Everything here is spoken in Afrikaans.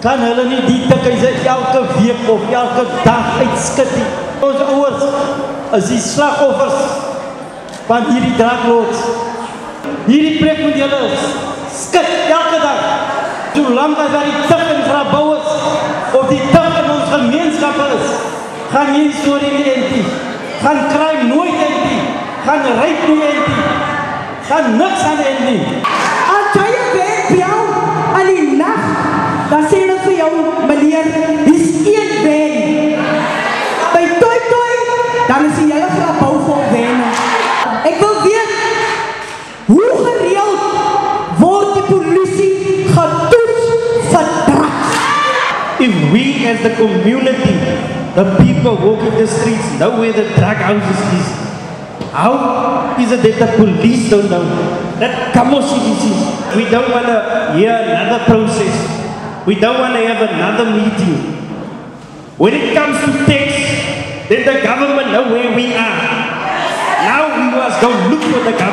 kan hulle nie die tikkies elke week of elke dag uitskit nie. Ons ouers is die slagoffers van hierdie draglords. Hierdie plek moet julle skit elke dag. Solank as daar die tik in grabouw is, of die tik in ons gemeenskap is, gaan nie storie nie eind nie, gaan crime nooit eind nie, gaan ryk nie eind nie, gaan niks aan eind nie. As jy weet vir jou, aan die nacht, dan sê hulle vir jou, meneer, dis een wen. By Toi, dan is die hele grabouw vol wenne. Ek wil weet, hoe gereeld word die polisie getoets vir drugs? If we as the community, the people walking the streets, know where the drug houses is, how is it that the police don't know? That CBC. We don't want to hear another process. We don't want to have another meeting. When it comes to tax, then the government know where we are. Now we must go look for the government.